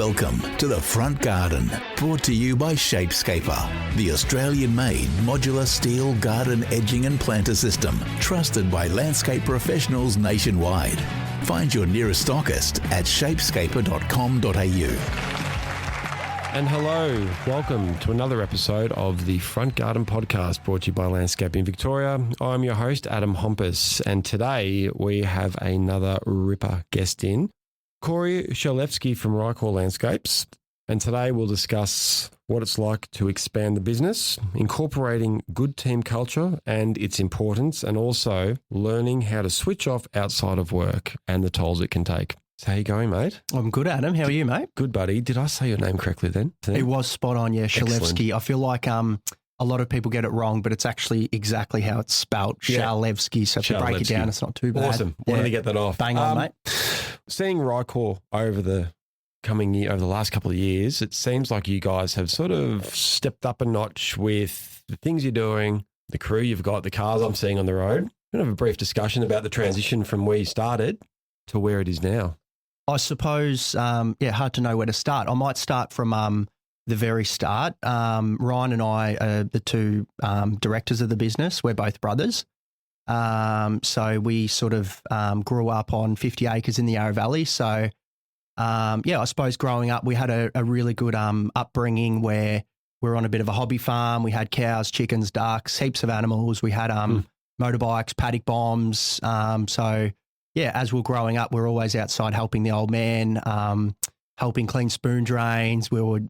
Welcome to The Front Garden, brought to you by Shapescaper, the Australian-made modular steel garden edging and planter system, trusted by landscape professionals nationwide. Find your nearest stockist at shapescaper.com.au. And hello, welcome to another episode of the Front Garden podcast brought to you by Landscaping Victoria. I'm your host, Adam Hompas, and today we have another ripper guest in, Corey Shalevski from RYCOR Landscapes. And today we'll discuss what it's like to expand the business, incorporating good team culture and its importance, and also learning how to switch off outside of work and the tolls it can take. So how you going, mate? I'm good, Adam. How are you, mate? Good, buddy. Did I say your name correctly then? It was spot on, yeah, Shalevski. I feel like a lot of people get it wrong, but it's actually exactly how it's spelt, Shalevski. So if you break it down, it's not too bad. Awesome. Wanted to get that off. Bang on, mate. Seeing RYCOR over the last couple of years, it seems like you guys have sort of stepped up a notch with the things you're doing, the crew you've got, the cars I'm seeing on the road. I'm going to have a brief discussion about the transition from where you started to where it is now. I suppose, hard to know where to start. I might start from the very start. Ryan and I are the two directors of the business. We're both brothers. So we sort of grew up on 50 acres in the Yarra Valley. So, I suppose growing up, we had a really good upbringing where we were on a bit of a hobby farm. We had cows, chickens, ducks, heaps of animals. We had motorbikes, paddock bombs. As we're growing up, we're always outside helping the old man, helping clean spoon drains. We were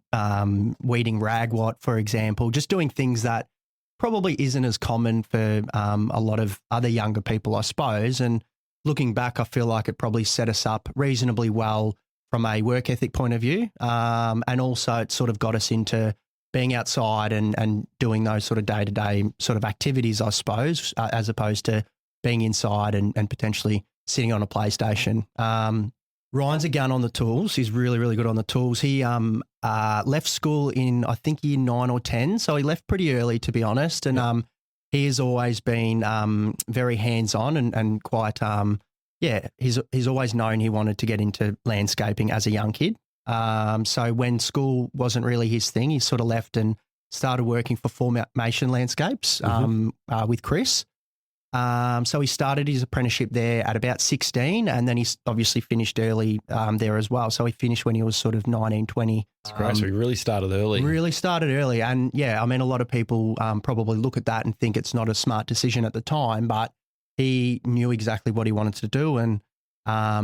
weeding ragwort, for example, just doing things that probably isn't as common for a lot of other younger people, I suppose. And looking back, I feel like it probably set us up reasonably well from a work ethic point of view. And also it sort of got us into being outside and doing those sort of day-to-day sort of activities, I suppose, as opposed to being inside and potentially sitting on a PlayStation. Ryan's a gun on the tools. He's really, really good on the tools. He left school in, I think, year 9 or 10. So he left pretty early, to be honest. And he has always been very hands-on and quite, he's always known he wanted to get into landscaping as a young kid. So when school wasn't really his thing, he sort of left and started working for Formation Landscapes with Chris. So he started his apprenticeship there at about 16, and then he's obviously finished early there as well. So he finished when he was sort of 19, 20. That's great. So he really started early. And a lot of people probably look at that and think it's not a smart decision at the time, but he knew exactly what he wanted to do. And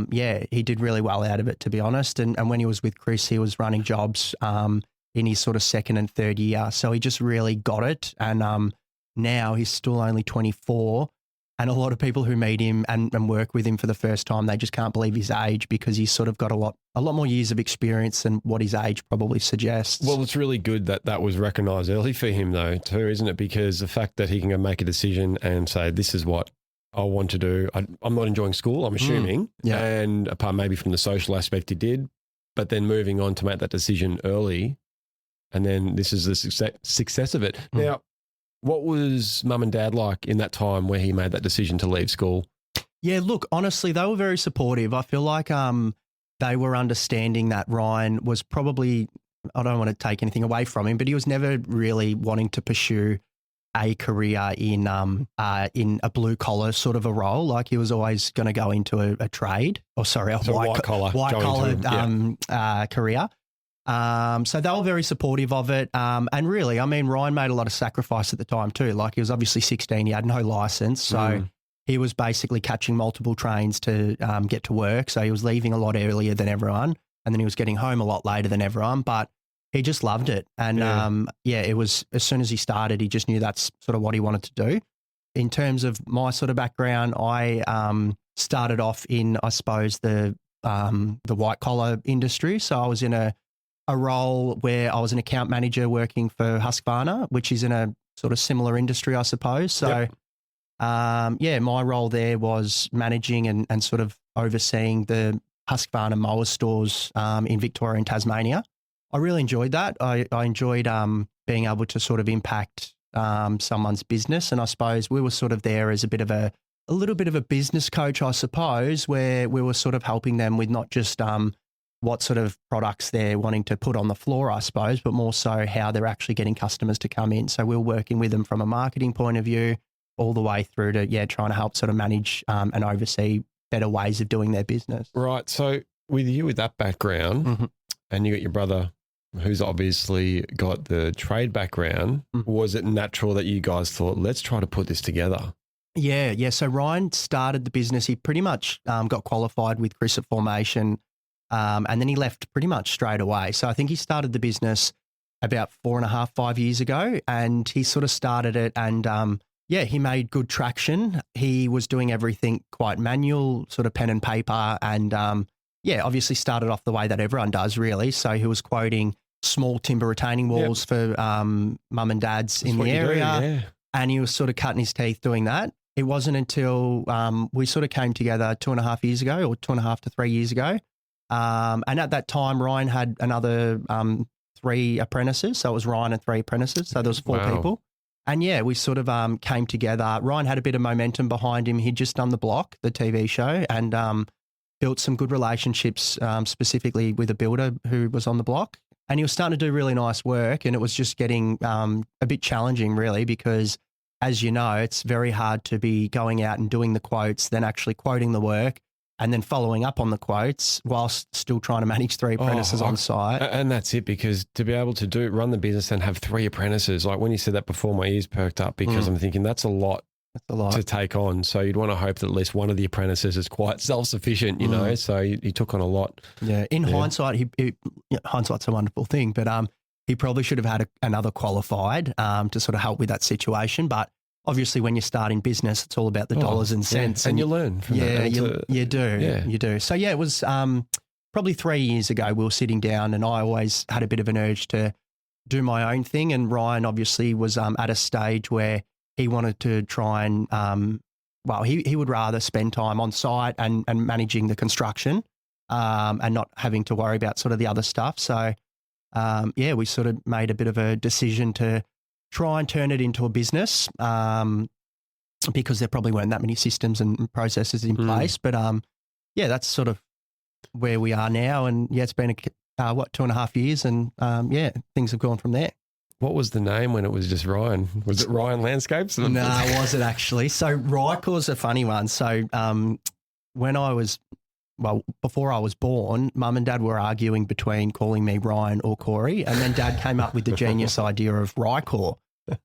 he did really well out of it, to be honest. And when he was with Chris, he was running jobs in his sort of second and third year. So he just really got it. And now he's still only 24. And a lot of people who meet him and work with him for the first time, they just can't believe his age because he's sort of got a lot more years of experience than what his age probably suggests. Well, it's really good that was recognised early for him though too, isn't it? Because the fact that he can go make a decision and say, this is what I want to do. I'm not enjoying school, I'm assuming. And apart maybe from the social aspect he did, but then moving on to make that decision early. And then this is the success of it. Now, what was mum and dad like in that time where he made that decision to leave school? Yeah, look, honestly, they were very supportive. I feel like they were understanding that Ryan was probably, I don't want to take anything away from him, but he was never really wanting to pursue a career in a blue collar sort of a role. Like he was always going to go into a trade, white collar career. So they were very supportive of it. And really, I mean, Ryan made a lot of sacrifice at the time too. Like he was obviously 16, he had no license. So he was basically catching multiple trains to get to work. So he was leaving a lot earlier than everyone. And then he was getting home a lot later than everyone, but he just loved it. And it was, as soon as he started, he just knew that's sort of what he wanted to do. In terms of my sort of background, I started off in, I suppose, the white collar industry. So I was in a role where I was an account manager working for Husqvarna, which is in a sort of similar industry, I suppose. So, my role there was managing and sort of overseeing the Husqvarna mower stores in Victoria and Tasmania. I really enjoyed that. I enjoyed being able to sort of impact someone's business. And I suppose we were sort of there as a little bit of a business coach, I suppose, where we were sort of helping them with not just what sort of products they're wanting to put on the floor, I suppose, but more so how they're actually getting customers to come in. So we're working with them from a marketing point of view all the way through to, trying to help sort of manage and oversee better ways of doing their business. Right. So with that background, and you got your brother who's obviously got the trade background, was it natural that you guys thought, let's try to put this together? Yeah. So Ryan started the business. He pretty much got qualified with Chris at Formation, and then he left pretty much straight away. So I think he started the business about 4.5, 5 years ago, and he sort of started it and, he made good traction. He was doing everything quite manual, sort of pen and paper, and, obviously started off the way that everyone does really. So he was quoting small timber retaining walls for mum and dads in the area, and he was sort of cutting his teeth doing that. It wasn't until we sort of came together 2.5 years ago, or 2.5 to 3 years ago. And at that time, Ryan had another 3 apprentices. So it was Ryan and 3 apprentices. So there was 4 people. And we sort of came together. Ryan had a bit of momentum behind him. He'd just done The Block, the TV show, and built some good relationships, specifically with a builder who was on The Block. And he was starting to do really nice work, and it was just getting a bit challenging really, because as you know, it's very hard to be going out and doing the quotes, then actually quoting the work, and then following up on the quotes whilst still trying to manage 3 apprentices on site. And that's it, because to be able to run the business and have 3 apprentices, like when you said that before, my ears perked up, because I'm thinking that's a lot to take on. So you'd want to hope that at least one of the apprentices is quite self-sufficient, you know, so he took on a lot. Yeah. In hindsight, hindsight's a wonderful thing, but he probably should have had another qualified to sort of help with that situation. But obviously when you start in business, it's all about the dollars and cents. And you learn from that. You do. So it was probably 3 years ago we were sitting down, and I always had a bit of an urge to do my own thing. And Ryan obviously was at a stage where he wanted to try and, he would rather spend time on site and managing the construction and not having to worry about sort of the other stuff. So, we sort of made a bit of a decision to try and turn it into a business because there probably weren't that many systems and processes in place. But, that's sort of where we are now. And, it's been, 2.5 years, and, things have gone from there. What was the name when it was just Ryan? Was it Ryan Landscapes? No, it wasn't actually. So RYCOR's a funny one. So before I was born, Mum and Dad were arguing between calling me Ryan or Corey, and then Dad came up with the genius idea of RYCOR.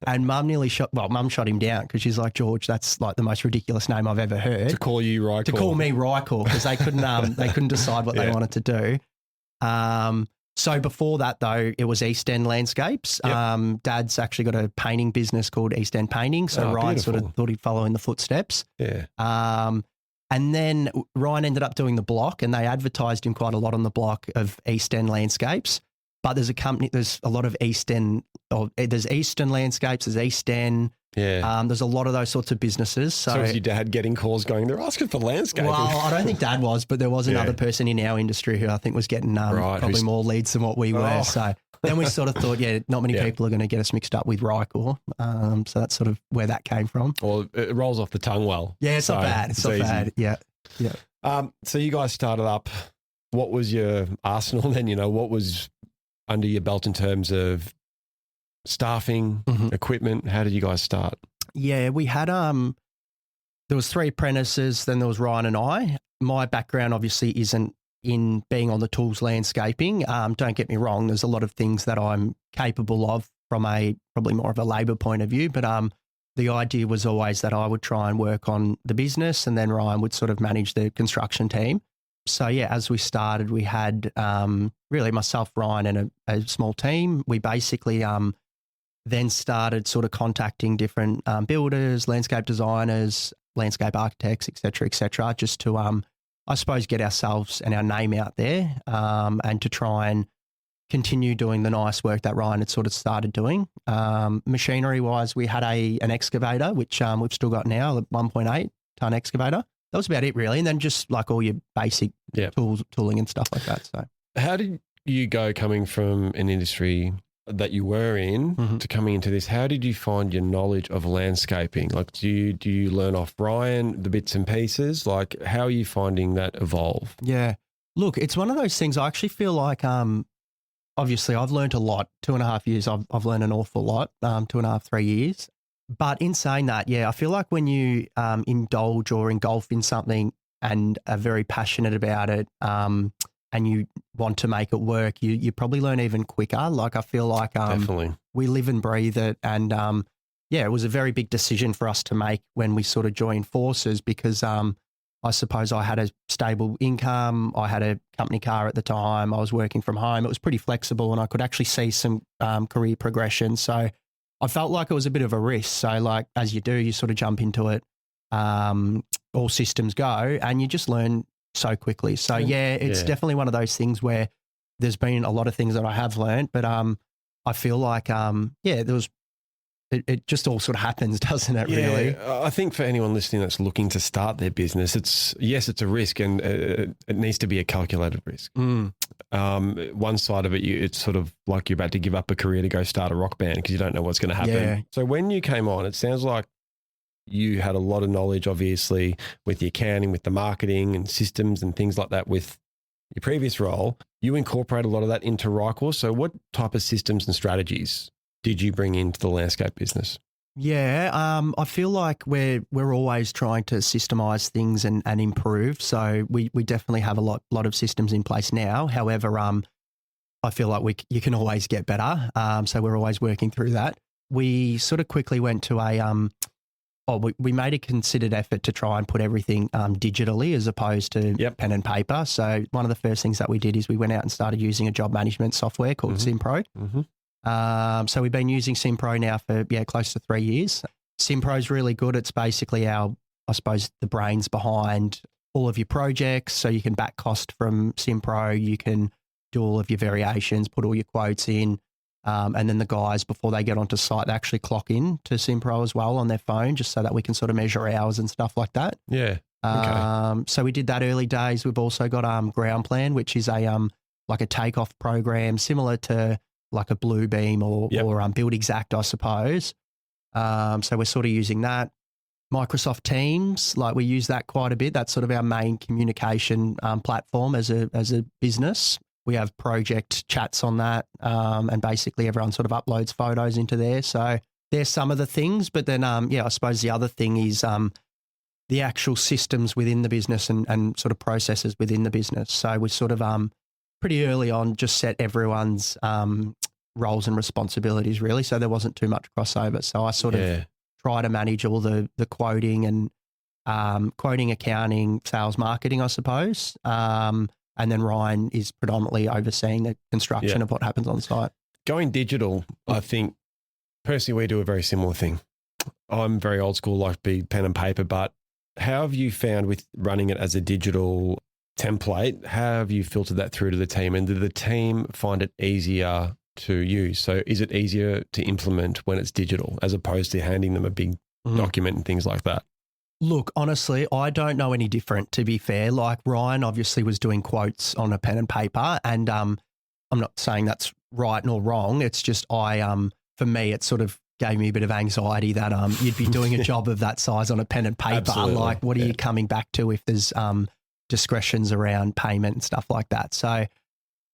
And Mum Mum shot him down because she's like, George, that's like the most ridiculous name I've ever heard. To call you RYCOR. To call me RYCOR, because they couldn't decide what they wanted to do. So before that, though, it was East End Landscapes. Yep. Dad's actually got a painting business called East End Painting. So Ryan sort of thought he'd follow in the footsteps. Yeah. And then Ryan ended up doing The Block, and they advertised him quite a lot on The Block of East End Landscapes. But there's a lot of East End, there's Eastern Landscapes, there's East End. Yeah. There's a lot of those sorts of businesses. So was your dad getting calls going, they're asking for landscaping? Well, I don't think Dad was, but there was another person in our industry who I think was getting probably more leads than what we were. So then we sort of thought, not many people are going to get us mixed up with RYCOR. So that's sort of where that came from. Well, it rolls off the tongue well. Yeah, it's not bad. It's not bad. Yeah. So you guys started up. What was your arsenal then? What was under your belt in terms of staffing, equipment? How did you guys start? Yeah, we had there was 3 apprentices, then there was Ryan and I. My background obviously isn't in being on the tools landscaping. Don't get me wrong, there's a lot of things that I'm capable of from a probably more of a labour point of view, but the idea was always that I would try and work on the business, and then Ryan would sort of manage the construction team. So, as we started, we had really myself, Ryan, and a small team. We basically then started sort of contacting different builders, landscape designers, landscape architects, et cetera, just to, I suppose, get ourselves and our name out there and to try and continue doing the nice work that Ryan had sort of started doing. Machinery-wise, we had an excavator, which we've still got now, a 1.8 ton excavator. That was about it, really. And then just like all your basic tooling and stuff like that. So, how did you go coming from an industry that you were in to coming into this? How did you find your knowledge of landscaping? Like, do you learn off Ryan, the bits and pieces? Like, how are you finding that evolve? Yeah. Look, it's one of those things. I actually feel like, obviously, I've learned a lot. 2.5 years, I've learned an awful lot. 2.5, 3 years. But in saying that, yeah, I feel like when you indulge or engulf in something and are very passionate about it, and you want to make it work, you probably learn even quicker. Like I feel like Definitely. we live and breathe it, and yeah, it was a very big decision for us to make when we sort of joined forces because I suppose I had a stable income. I had a company car at the time. I was working from home. It was pretty flexible and I could actually see some career progression. So I felt like it was a bit of a risk. So like, as you do, you sort of jump into it, all systems go, and you just learn so quickly. So yeah, it's definitely one of those things where there's been a lot of things that I have learned, but I feel like, there was, it just all sort of happens, doesn't it, really? I think for anyone listening that's looking to start their business, it's a risk and it needs to be a calculated risk. One side of it, it's sort of like you're about to give up a career to go start a rock band because you don't know what's going to happen. Yeah. So when you came on, it sounds like you had a lot of knowledge, obviously, with the accounting, with the marketing and systems and things like that with your previous role. You incorporate a lot of that into RYCOR. So what type of systems and strategies did you bring into the landscape business? Yeah, I feel like we're always trying to systemize things and improve. So we definitely have a lot of systems in place now. However, I feel like you can always get better. So we're always working through that. We sort of quickly went to we made a considered effort to try and put everything digitally as opposed to pen and paper. So one of the first things that we did is we went out and started using a job management software called SimPro. So we've been using SimPro now for close to 3 years. SimPro is really good. It's basically I suppose, the brains behind all of your projects. So you can back cost from SimPro. You can do all of your variations, put all your quotes in. And then the guys, before they get onto site, they actually clock in to SimPro as well on their phone, just so that we can sort of measure hours and stuff like that. Yeah. Okay. So we did that early days. We've also got Ground Plan, which is like a takeoff program similar to like a Bluebeam or Build Exact, I suppose. So we're sort of using that. Microsoft Teams, like we use that quite a bit. That's sort of our main communication platform as a business. We have project chats on that, and basically everyone sort of uploads photos into there. So there's some of the things, but then, I suppose the other thing is the actual systems within the business and sort of processes within the business. So we sort of pretty early on just set everyone's roles and responsibilities really, so there wasn't too much crossover. So I sort of try to manage all the quoting and quoting, accounting, sales, marketing, I suppose. And then Ryan is predominantly overseeing the construction of what happens on site. Going digital, I think personally we do a very similar thing. I'm very old school, like be pen and paper, but how have you found with running it as a digital template, how have you filtered that through to the team? And did the team find it easier to use? So is it easier to implement when it's digital as opposed to handing them a big document and things like that? Look, honestly, I don't know any different, to be fair. Like Ryan obviously was doing quotes on a pen and paper, and I'm not saying that's right nor wrong. It's just for me, it sort of gave me a bit of anxiety that you'd be doing a job of that size on a pen and paper. Absolutely. Like what are you coming back to if there's discretions around payment and stuff like that? So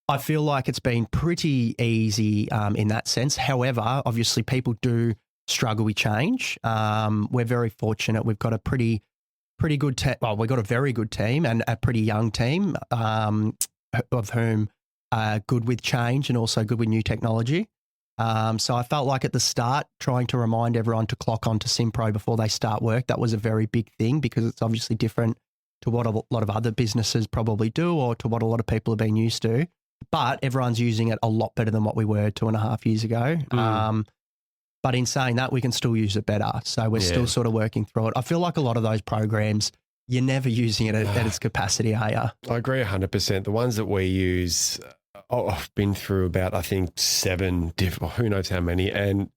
I feel like it's been pretty easy in that sense. However, obviously people do struggle with change. We're very fortunate. We've got a pretty good team. Well, we've got a very good team and a pretty young team of whom are good with change and also good with new technology. So I felt like at the start, trying to remind everyone to clock onto SimPro before they start work, that was a very big thing because it's obviously different to what a lot of other businesses probably do or to what a lot of people have been used to. But everyone's using it a lot better than what we were 2.5 years ago. But in saying that, we can still use it better. So we're still sort of working through it. I feel like a lot of those programs, you're never using it at its capacity, are you? I agree 100%. The ones that we use, I've been through about, I think, 7 different, who knows how many, and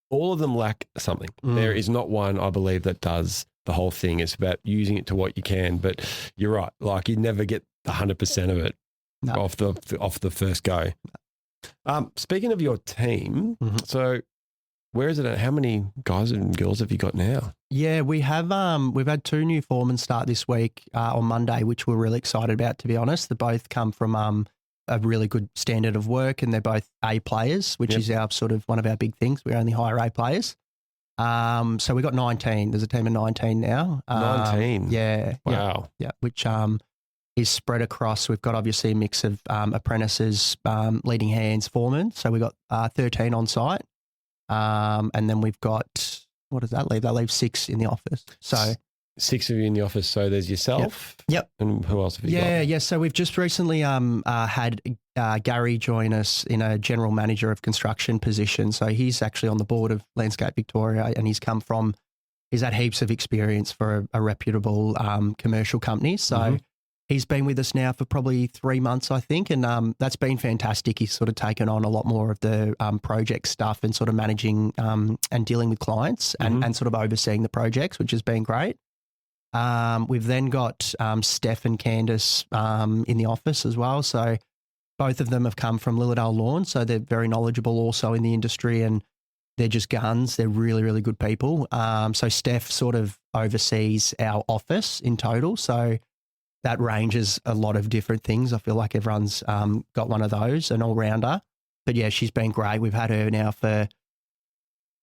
all of them lack something. There is not one, I believe, that does the whole thing. It's about using it to what you can. But you're right. Like you never get 100% of it off the first go. Speaking of your team, so where is it at? How many guys and girls have you got now? Yeah, we have. We've had 2 new foremen start this week on Monday, which we're really excited about. To be honest, they both come from a really good standard of work, and they're both A players, which is our sort of one of our big things. We only hire A players. So we got 19. There's a team of 19 now. 19. Yeah. Wow. Yeah. Which is spread across. We've got obviously a mix of apprentices, leading hands, foremen. So we've got 13 on site. And then we've got, what does that leave? That leaves 6 in the office. So 6 of you in the office. So there's yourself. Yep. And who else have you got? Yeah. So we've just recently had Gary join us in a general manager of construction position. So he's actually on the board of Landscape Victoria, and he's had heaps of experience for a reputable commercial company. So he's been with us now for probably 3 months, I think, and that's been fantastic. He's sort of taken on a lot more of the project stuff and sort of managing and dealing with clients and sort of overseeing the projects, which has been great. We've then got Steph and Candice in the office as well. So both of them have come from Lillardale Lawn, so they're very knowledgeable also in the industry, and they're just guns. They're really, really good people. So Steph sort of oversees our office in total. So that ranges a lot of different things. I feel like everyone's got one of those, an all-rounder. But yeah, she's been great. We've had her now for,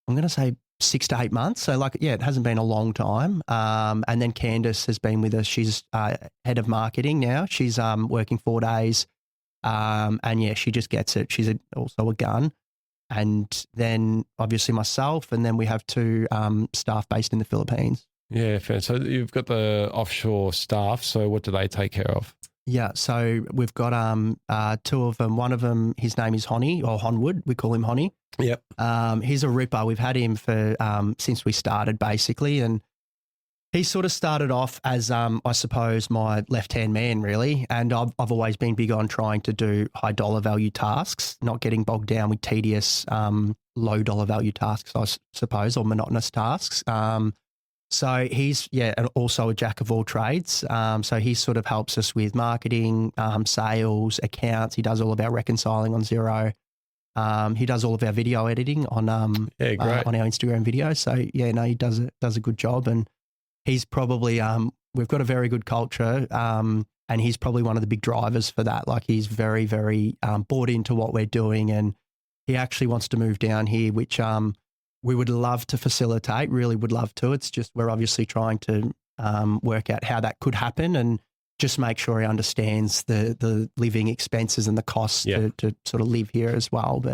I'm going to say 6 to 8 months. So it hasn't been a long time. And then Candice has been with us. She's head of marketing now. She's working 4 days. And yeah, she just gets it. She's also a gun. And then obviously myself, and then we have 2 staff based in the Philippines. Yeah, fair. So you've got the offshore staff. So what do they take care of? Yeah, so we've got 2 of them. One of them, his name is Honey, or Honwood. We call him Honey. Yep. He's a ripper. We've had him for since we started, basically, and he sort of started off as, I suppose, my left-hand man, really. And I've always been big on trying to do high-dollar value tasks, not getting bogged down with tedious, low-dollar value tasks, I suppose, or monotonous tasks. So he's, and also a jack of all trades. So he sort of helps us with marketing, sales, accounts. He does all of our reconciling on Xero. He does all of our video editing on on our Instagram videos. So he does a good job, and he's probably we've got a very good culture, and he's probably one of the big drivers for that. Like, he's very, very bought into what we're doing, and he actually wants to move down here, which we would love to facilitate, really would love to. It's just we're obviously trying to work out how that could happen and just make sure he understands the living expenses and the costs to sort of live here as well.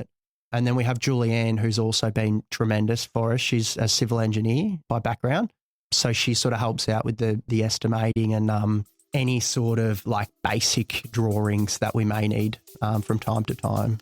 And then we have Julianne, who's also been tremendous for us. She's a civil engineer by background. So she sort of helps out with the estimating and any sort of like basic drawings that we may need from time to time.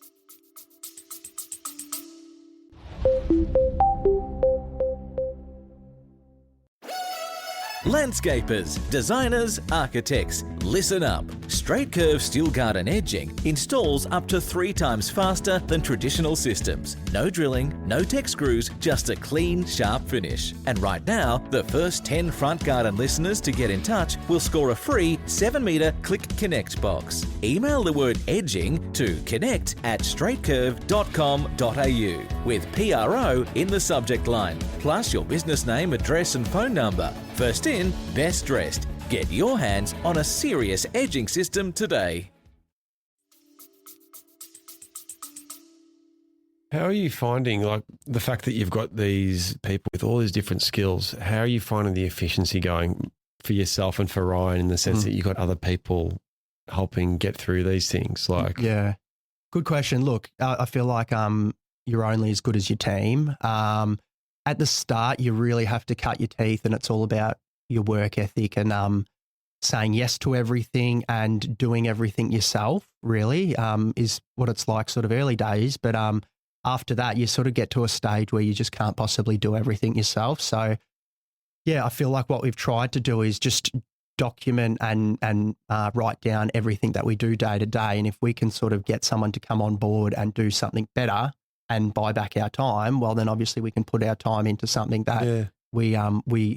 Landscapers, designers, architects, listen up. Straight Curve Steel Garden Edging installs up to 3 times faster than traditional systems. No drilling, no tech screws, just a clean, sharp finish. And right now, the first 10 Front Garden listeners to get in touch will score a free 7-metre Click Connect box. Email the word edging to connect@straightcurve.com.au with PRO in the subject line, plus your business name, address and phone number. First in, best dressed. Get your hands on a serious edging system today. How are you finding, like, the fact that you've got these people with all these different skills? How are you finding the efficiency going for yourself and for Ryan, in the sense that you've got other people helping get through these things? Like, yeah, good question. Look, I feel like you're only as good as your team. At the start, you really have to cut your teeth, and it's all about your work ethic and saying yes to everything and doing everything yourself, really, is what it's like sort of early days. But after that, you sort of get to a stage where you just can't possibly do everything yourself. So, yeah, I feel like what we've tried to do is just document and write down everything that we do day to day. And if we can sort of get someone to come on board and do something better and buy back our time, well, then obviously we can put our time into something that we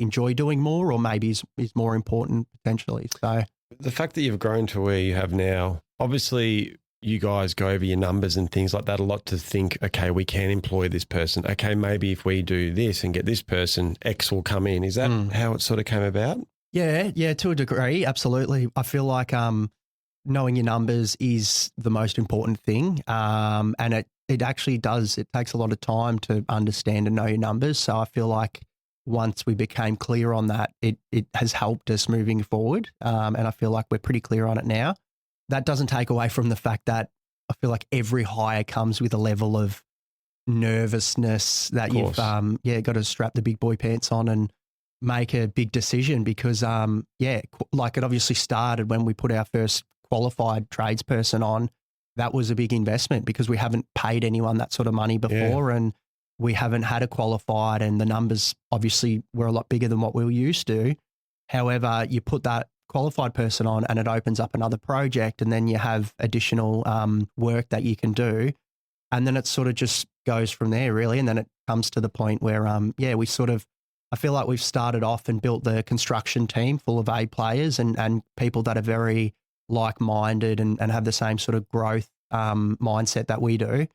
enjoy doing more, or maybe is more important potentially. So the fact that you've grown to where you have now, obviously you guys go over your numbers and things like that a lot to think, okay, we can employ this person. Okay, maybe if we do this and get this person, X will come in. Is that how it sort of came about? Yeah, to a degree, absolutely. I feel like knowing your numbers is the most important thing, and it actually does. It takes a lot of time to understand and know your numbers. So I feel like once we became clear on that, it has helped us moving forward, and I feel like we're pretty clear on it now. That doesn't take away from the fact that I feel like every hire comes with a level of nervousness that you've got to strap the big boy pants on and make a big decision because, like it obviously started when we put our first qualified tradesperson on. That was a big investment because we haven't paid anyone that sort of money before and we haven't had a qualified, and the numbers obviously were a lot bigger than what we were used to. However, you put that qualified person on and it opens up another project, and then you have additional work that you can do. And then it sort of just goes from there really. And then it comes to the point where, I feel like we've started off and built the construction team full of A players and people that are very like-minded and have the same sort of growth mindset that we do.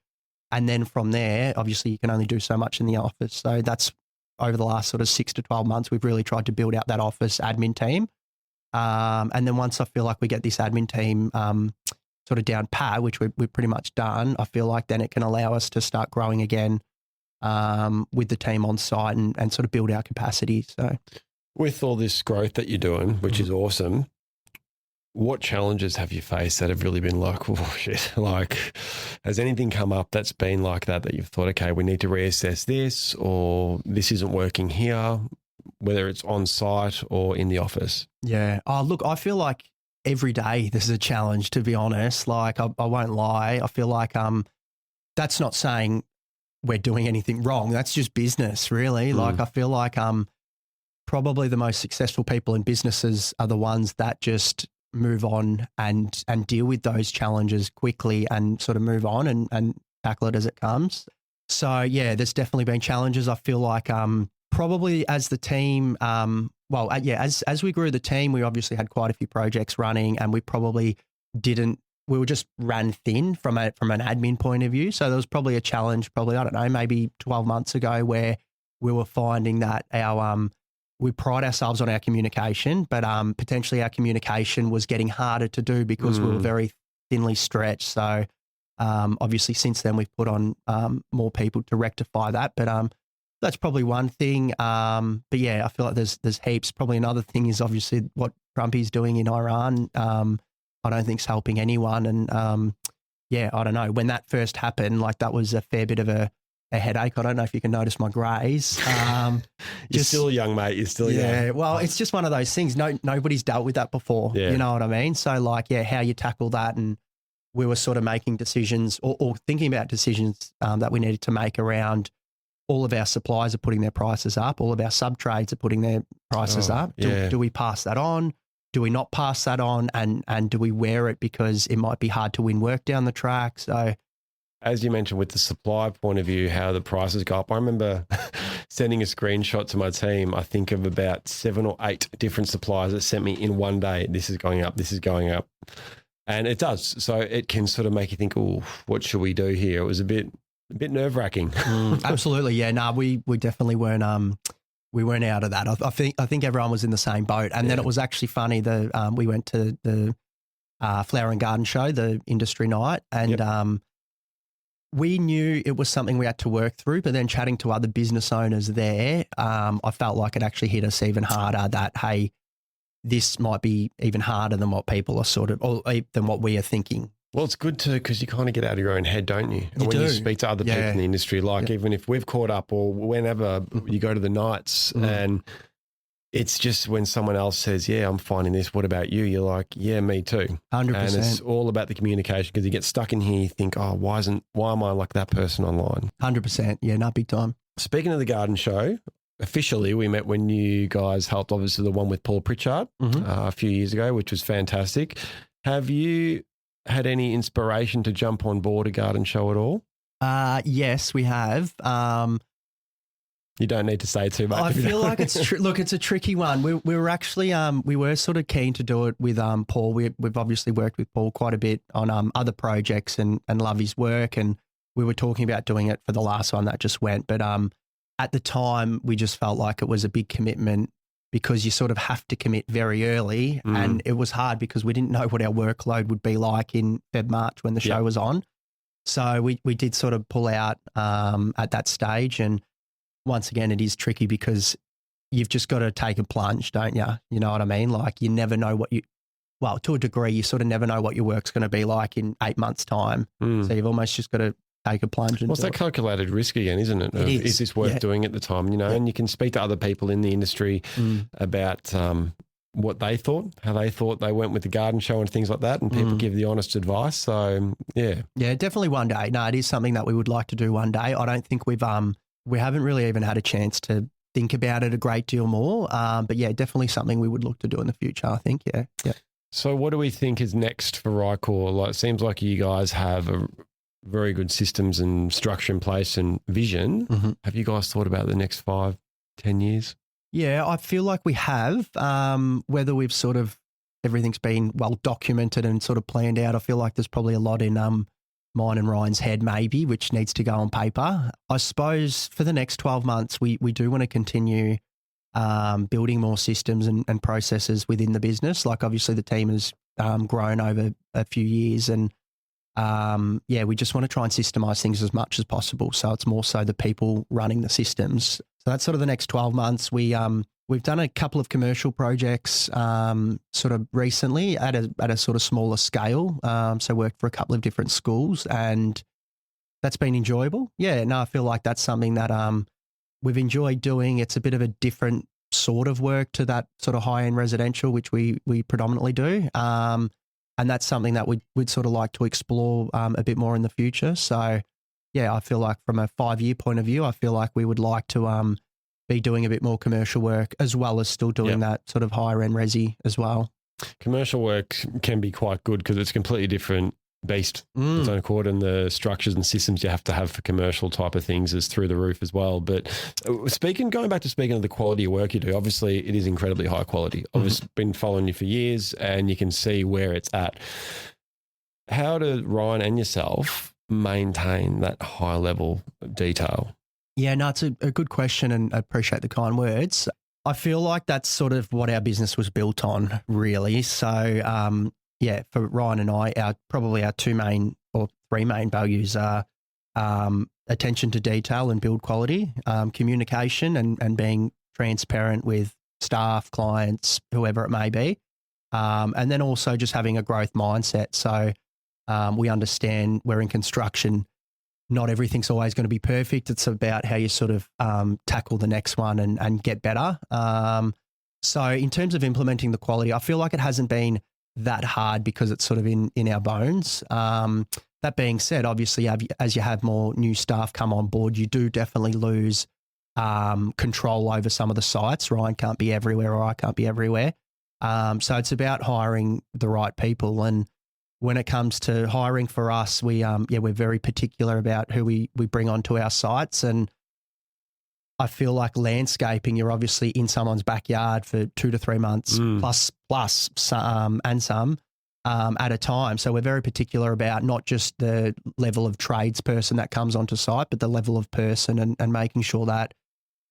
And then from there, obviously you can only do so much in the office. So that's over the last sort of 6 to 12 months, we've really tried to build out that office admin team. And then once I feel like we get this admin team sort of down pat, which we've pretty much done, I feel like then it can allow us to start growing again with the team on site and sort of build our capacity. So, with all this growth that you're doing, which is awesome, what challenges have you faced that have really been like, oh shit, like has anything come up that's been like that you've thought, okay, we need to reassess this or this isn't working here, whether it's on site or in the office? Yeah. Oh, look, I feel like every day this is a challenge, to be honest. Like I won't lie. I feel like that's not saying we're doing anything wrong. That's just business, really. Like I feel like probably the most successful people in businesses are the ones that just move on and deal with those challenges quickly and sort of move on and tackle it as it comes. So yeah, there's definitely been challenges. I feel like probably as the team, as we grew the team, we obviously had quite a few projects running, and we probably we were just ran thin from an admin point of view. So there was probably a challenge, I don't know, maybe 12 months ago, where we were finding that we pride ourselves on our communication, but potentially our communication was getting harder to do because we were very thinly stretched. So obviously since then we've put on more people to rectify that, but that's probably one thing. But yeah, I feel like there's heaps. Probably another thing is obviously what Trumpy's doing in Iran. I don't think it's helping anyone. And I don't know. When that first happened, like that was a fair bit of a headache. I don't know if you can notice my greys. You're still young, mate. You're still young. Yeah, well, it's just one of those things. Nobody's dealt with that before. Yeah. You know what I mean? So like, how you tackle that. And we were sort of making decisions or thinking about decisions that we needed to make around all of our suppliers are putting their prices up. All of our sub-trades are putting their prices up. Do we pass that on? Do we not pass that on? And do we wear it because it might be hard to win work down the track? So, as you mentioned, with the supply point of view, how the prices go up. I remember sending a screenshot to my team, I think of about 7 or 8 different suppliers that sent me in one day, this is going up, this is going up. And it does. So it can sort of make you think, oh, what should we do here? It was a bit nerve-wracking. Absolutely. Yeah, no, we definitely weren't out of that. I think everyone was in the same boat. And then it was actually funny, we went to the Flower and Garden Show, the industry night, and we knew it was something we had to work through, but then chatting to other business owners there, I felt like it actually hit us even harder that, hey, this might be even harder than what people are or than what we are thinking. Well, it's good because you kind of get out of your own head, don't you? And when you speak to other people in the industry, like even if we've caught up or whenever you go to the nights and it's just when someone else says, yeah, I'm finding this, what about you? You're like, yeah, me too. 100%. And it's all about the communication because you get stuck in here, you think, oh, why am I like that person online? 100%. Yeah, not big time. Speaking of the garden show, officially we met when you guys helped, obviously the one with Paul Pritchard a few years ago, which was fantastic. Have you had any inspiration to jump on board a garden show at all? Yes, we have. You don't need to say too much. I feel like it's look, it's a tricky one. We were actually we were sort of keen to do it with Paul. We've obviously worked with Paul quite a bit on other projects and love his work, and we were talking about doing it for the last one that just went. But at the time, we just felt like it was a big commitment because you sort of have to commit very early, and it was hard because we didn't know what our workload would be like in March when the show was on. So we did sort of pull out at that stage. And once again, it is tricky because you've just got to take a plunge, don't you? You know what I mean? Like you never know well, to a degree, you sort of never know what your work's going to be like in 8 months' time. So you've almost just got to take a plunge. What's that calculated risk again, isn't it? It is. Is this worth doing at the time? You know, and you can speak to other people in the industry about what they thought, how they thought they went with the garden show and things like that, and people give the honest advice. So, yeah. Yeah, definitely one day. No, it is something that we would like to do one day. I don't think we haven't really even had a chance to think about it a great deal more. But yeah, definitely something we would look to do in the future, I think. Yeah. So what do we think is next for RYCOR? Like, it seems like you guys have a very good systems and structure in place and vision. Have you guys thought about the next 5-10 years? Yeah, I feel like we have. Whether we've sort of, everything's been well documented and sort of planned out, I feel like there's probably a lot in mine and Ryan's head maybe, which needs to go on paper. I suppose for the next 12 months, we do want to continue building more systems and processes within the business. Like obviously the team has grown over a few years, and we just want to try and systemize things as much as possible. So it's more so the people running the systems. So that's sort of the next 12 months. We've done a couple of commercial projects sort of recently at a sort of smaller scale. So worked for a couple of different schools, and that's been enjoyable. Yeah, no, I feel like that's something that we've enjoyed doing. It's a bit of a different sort of work to that sort of high-end residential, which we predominantly do. And that's something that we'd sort of like to explore a bit more in the future. So, yeah, I feel like from a 5-year point of view, I feel like we would like to be doing a bit more commercial work as well as still doing that sort of higher end resi as well. Commercial work can be quite good because it's a completely different beast. Its own accord, and the structures and systems you have to have for commercial type of things is through the roof as well. But going back to speaking of the quality of work you do, obviously it is incredibly high quality. I've just been following you for years and you can see where it's at. How do Ryan and yourself maintain that high level of detail? Yeah, no, it's a good question, and I appreciate the kind words. I feel like that's sort of what our business was built on, really. So, for Ryan and I, probably our 2 main or 3 main values are attention to detail and build quality, communication and being transparent with staff, clients, whoever it may be, and then also just having a growth mindset. So we understand we're in construction. Not everything's always going to be perfect. It's about how you sort of tackle the next one and get better. So in terms of implementing the quality, I feel like it hasn't been that hard because it's sort of in our bones. That being said, obviously, as you have more new staff come on board, you do definitely lose control over some of the sites. Ryan can't be everywhere, or I can't be everywhere. So it's about hiring the right people. And when it comes to hiring for us, we're very particular about who we bring onto our sites. And I feel like landscaping, you're obviously in someone's backyard for 2 to 3 months plus and some at a time. So we're very particular about not just the level of tradesperson that comes onto site, but the level of person and making sure that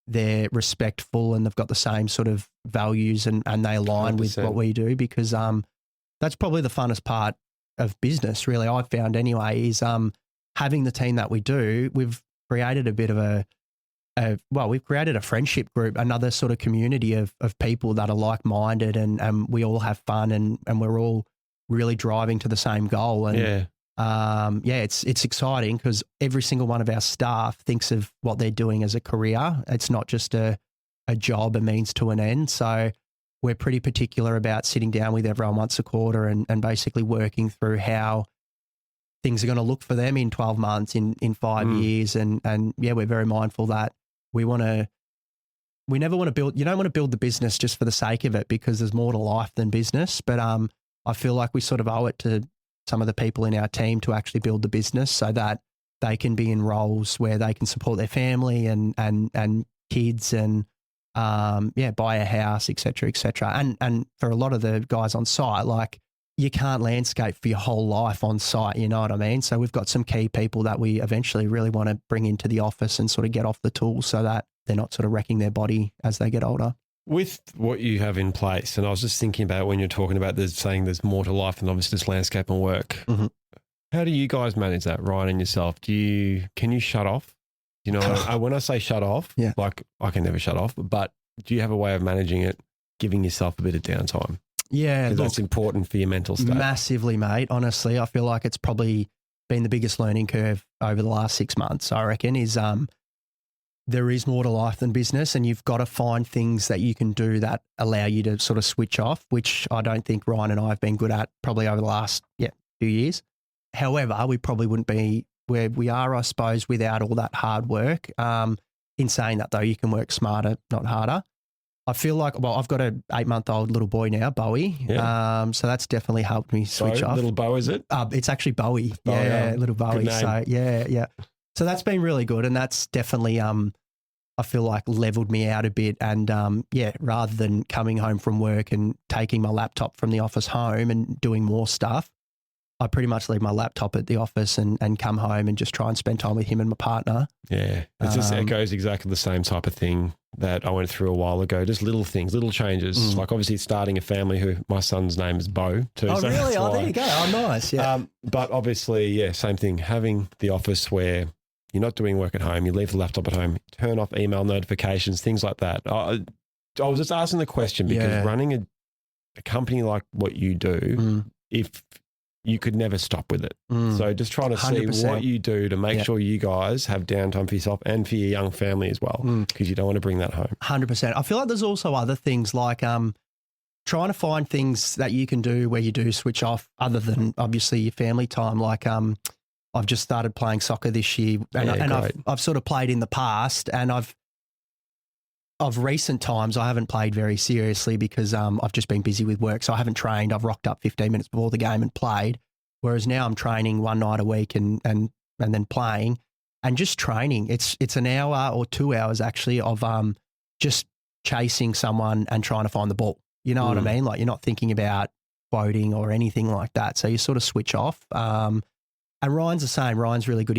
they're respectful and they've got the same sort of values and they align 100%. With what we do, because that's probably the funnest part of business, really, I've found anyway, is having the team that we do. We've created a bit of we've created a friendship group, another sort of community of people that are like-minded, and we all have fun and we're all really driving to the same goal. And it's exciting because every single one of our staff thinks of what they're doing as a career. It's not just a job, a means to an end. So we're pretty particular about sitting down with everyone once a quarter and basically working through how things are going to look for them in 12 months, in 5 years. And we're very mindful that we never want to build, you don't want to build the business just for the sake of it, because there's more to life than business. But I feel like we sort of owe it to some of the people in our team to actually build the business so that they can be in roles where they can support their family and kids and buy a house, et cetera, et cetera. And for a lot of the guys on site, like you can't landscape for your whole life on site, you know what I mean? So we've got some key people that we eventually really want to bring into the office and sort of get off the tools so that they're not sort of wrecking their body as they get older. With what you have in place, and I was just thinking about when you're talking about saying there's more to life than obviously just landscape and work. Mm-hmm. How do you guys manage that, Ryan and yourself? Can you shut off? You know, when I say shut off, like I can never shut off, but do you have a way of managing it, giving yourself a bit of downtime? Yeah. Because that's important for your mental state. Massively, mate. Honestly, I feel like it's probably been the biggest learning curve over the last 6 months, I reckon, is there is more to life than business, and you've got to find things that you can do that allow you to sort of switch off, which I don't think Ryan and I have been good at probably over the last few years. However, we probably wouldn't be where we are, I suppose, without all that hard work. In saying that, though, you can work smarter, not harder. I feel like, I've got an 8-month-old little boy now, Bowie. Yeah. So that's definitely helped me switch off. Little Bo, is it? It's actually Bowie. Little Bowie. Good name. So yeah. So that's been really good, and that's definitely I feel like leveled me out a bit. And rather than coming home from work and taking my laptop from the office home and doing more stuff, I pretty much leave my laptop at the office and come home and just try and spend time with him and my partner. Yeah, it just echoes exactly the same type of thing that I went through a while ago. Just little things, little changes. Like obviously starting a family who my son's name is Bo too. Oh, so really? Oh, there you go. Oh, nice. Yeah. But obviously, same thing. Having the office where you're not doing work at home, you leave the laptop at home, turn off email notifications, things like that. I was just asking the question because running a company like what you do, if you could never stop with it. So just trying to see 100%. What you do to make sure you guys have downtime for yourself and for your young family as well, because you don't want to bring that home. 100%. I feel like there's also other things like trying to find things that you can do where you do switch off other than obviously your family time. Like I've just started playing soccer this year and I've sort of played in the past, and of recent times I haven't played very seriously because I've just been busy with work. So I haven't trained. I've rocked up 15 minutes before the game and played. Whereas now I'm training one night a week and then playing and just training. It's an hour or 2 hours actually of just chasing someone and trying to find the ball. You know what I mean? Like you're not thinking about quoting or anything like that. So you sort of switch off. And Ryan's the same. Ryan's really good.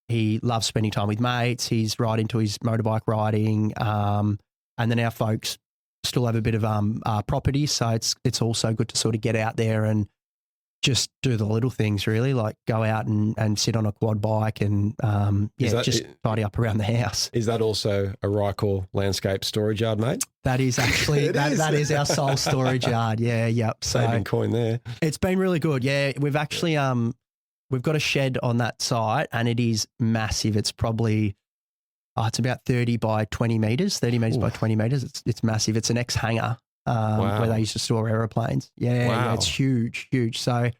He loves spending time with mates. He's right into his motorbike riding. And then our folks still have a bit of property. So it's also good to sort of get out there and just do the little things really, like go out and sit on a quad bike and just tidy up around the house. Is that also a RYCOR Landscapes storage yard, mate? That is actually, that is our sole storage yard. Yeah, yep. So saving coin there. It's been really good. Yeah, we've actually we've got a shed on that site and it is massive. It's probably, it's about 30 by 20 metres, 30 metres by 20 metres. It's massive. It's an ex-hangar where they used to store aeroplanes. Yeah, it's huge. So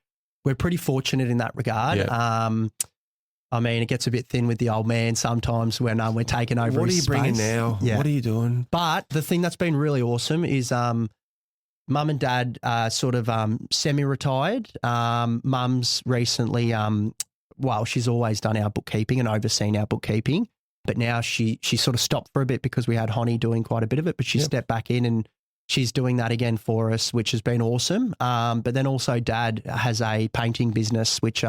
we're pretty fortunate in that regard. Yep. I mean, it gets a bit thin with the old man sometimes when we're taking over his space. What are you bringing now? Yeah. What are you doing? But the thing that's been really awesome is Mum and Dad are sort of semi-retired. Mum's recently, she's always done our bookkeeping and overseen our bookkeeping, but now she sort of stopped for a bit because we had Honey doing quite a bit of it, but she stepped back in and she's doing that again for us, which has been awesome. But then also Dad has a painting business, which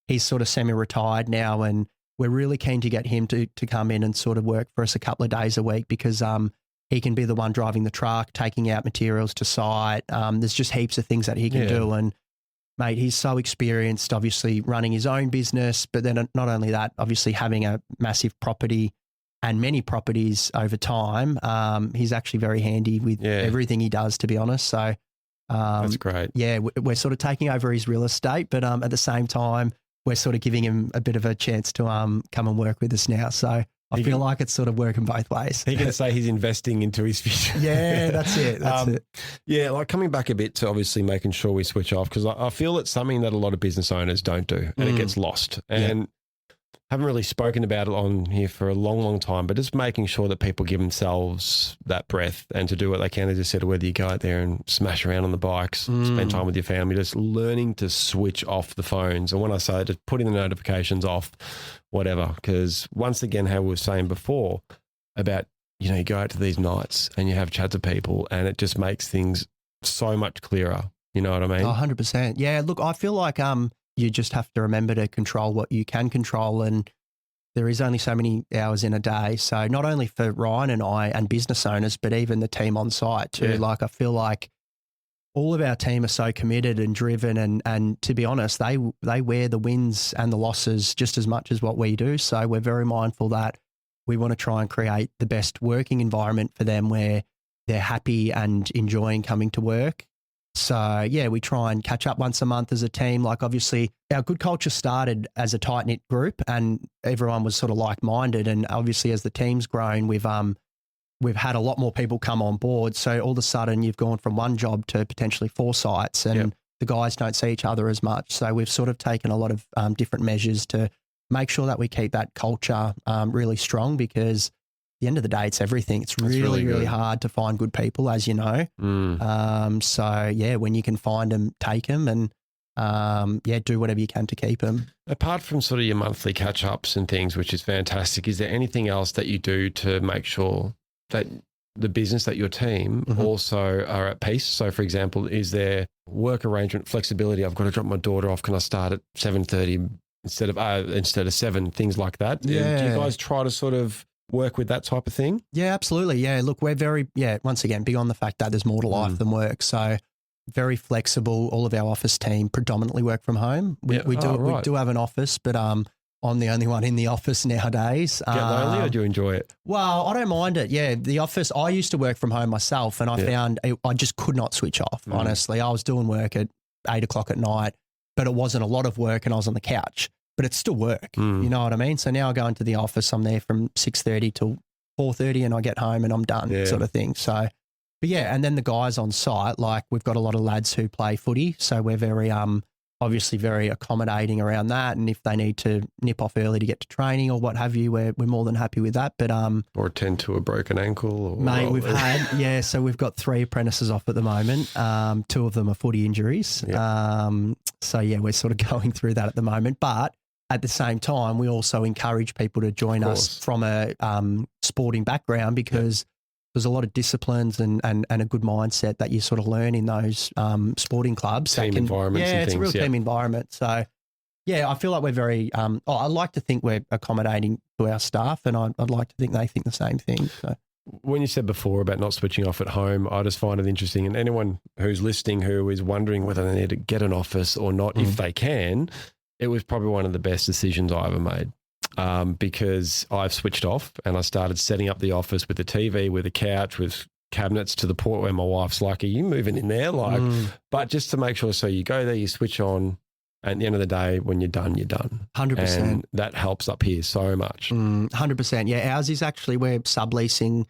he's sort of semi-retired now, and we're really keen to get him to come in and sort of work for us a couple of days a week because he can be the one driving the truck, taking out materials to site. There's just heaps of things that he can do. And, mate, he's so experienced, obviously, running his own business. But then not only that, obviously having a massive property and many properties over time, he's actually very handy with everything he does, to be honest. So that's great. Yeah, we're sort of taking over his real estate, but at the same time, we're sort of giving him a bit of a chance to come and work with us now. So I feel like it's sort of working both ways. He can say he's investing into his future. Yeah, that's it. That's it. Yeah, like coming back a bit to obviously making sure we switch off, because I feel it's something that a lot of business owners don't do and it gets lost. And haven't really spoken about it on here for a long, long time, but just making sure that people give themselves that breath and to do what they can. As I said, whether you go out there and smash around on the bikes, spend time with your family, just learning to switch off the phones. And when I say just putting the notifications off, whatever, because once again, how we were saying before, about, you go out to these nights and you have chats with people and it just makes things so much clearer. You know what I mean? 100%. Yeah, look, I feel like you just have to remember to control what you can control, and there is only so many hours in a day. So not only for Ryan and I and business owners, but even the team on site too. Yeah. Like I feel like all of our team are so committed and driven, and to be honest, they wear the wins and the losses just as much as what we do. So we're very mindful that we want to try and create the best working environment for them where they're happy and enjoying coming to work. So, yeah, we try and catch up once a month as a team. Like, obviously, our good culture started as a tight-knit group and everyone was sort of like-minded. And obviously, as the team's grown, we've had a lot more people come on board. So all of a sudden, you've gone from one job to potentially 4 sites, and the guys don't see each other as much. So we've sort of taken a lot of different measures to make sure that we keep that culture really strong, because at the end of the day, it's everything. It's really hard to find good people, as you know. So, yeah, when you can find them, take them, and, do whatever you can to keep them. Apart from sort of your monthly catch-ups and things, which is fantastic, is there anything else that you do to make sure that the business, that your team also are at peace? So, for example, is there work arrangement flexibility? I've got to drop my daughter off. Can I start at 7:30 instead of 7? Things like that. Yeah. Do you guys try to sort of work with that type of thing? Yeah, absolutely. Yeah, look, we're very, once again, beyond the fact that there's more to life than work. So very flexible. All of our office team predominantly work from home. We do have an office, but I'm the only one in the office nowadays. Get lonely, or do you enjoy it? Well, I don't mind it. Yeah, the office, I used to work from home myself, and I found I just could not switch off, honestly. I was doing work at 8 o'clock at night, but it wasn't a lot of work and I was on the couch, but it's still work. You know what I mean? So now I go into the office, I'm there from 6:30 till 4:30 and I get home and I'm done, sort of thing. So, but yeah, and then the guys on site, like we've got a lot of lads who play footy, so we're very obviously very accommodating around that, and if they need to nip off early to get to training or what have you, we're more than happy with that. But or attend to a broken ankle, or mate, we've had so we've got 3 apprentices off at the moment. 2 of them are footy injuries. So yeah, we're sort of going through that at the moment, but at the same time, we also encourage people to join us from a sporting background, because there's a lot of disciplines and a good mindset that you sort of learn in those sporting clubs. Team environments and it's things. A real team environment. So, yeah, I feel like we're very I like to think we're accommodating to our staff, and I'd like to think they think the same thing. So. When you said before about not switching off at home, I just find it interesting. And anyone who's listening who is wondering whether they need to get an office or not, if they can, it was probably one of the best decisions I ever made. Because I've switched off and I started setting up the office with a TV, with a couch, with cabinets, to the point where my wife's like, "Are you moving in there?" But just to make sure, so you go there, you switch on, and at the end of the day, when you're done, you're done. 100%. And that helps up here so much. 100%. Yeah, ours is actually, we're subleasing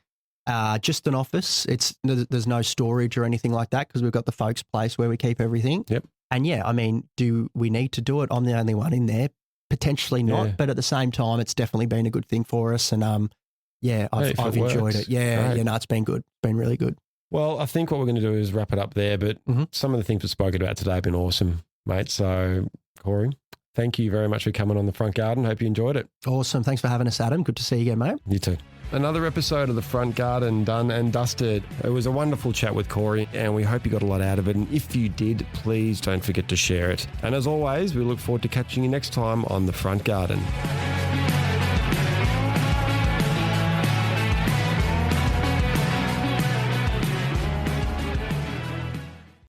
just an office. There's no storage or anything like that, because we've got the folks' place where we keep everything. Yep. And yeah, I mean, do we need to do it? I'm the only one in there. Potentially not, but at the same time, it's definitely been a good thing for us. And I've enjoyed it. Yeah, great. It's been good. It's been really good. Well, I think what we're going to do is wrap it up there, but some of the things we've spoken about today have been awesome, mate. So, Corey, thank you very much for coming on The Front Garden. Hope you enjoyed it. Awesome. Thanks for having us, Adam. Good to see you again, mate. You too. Another episode of The Front Garden done and dusted. It was a wonderful chat with Corey, and we hope you got a lot out of it. And if you did, please don't forget to share it. And as always, we look forward to catching you next time on The Front Garden.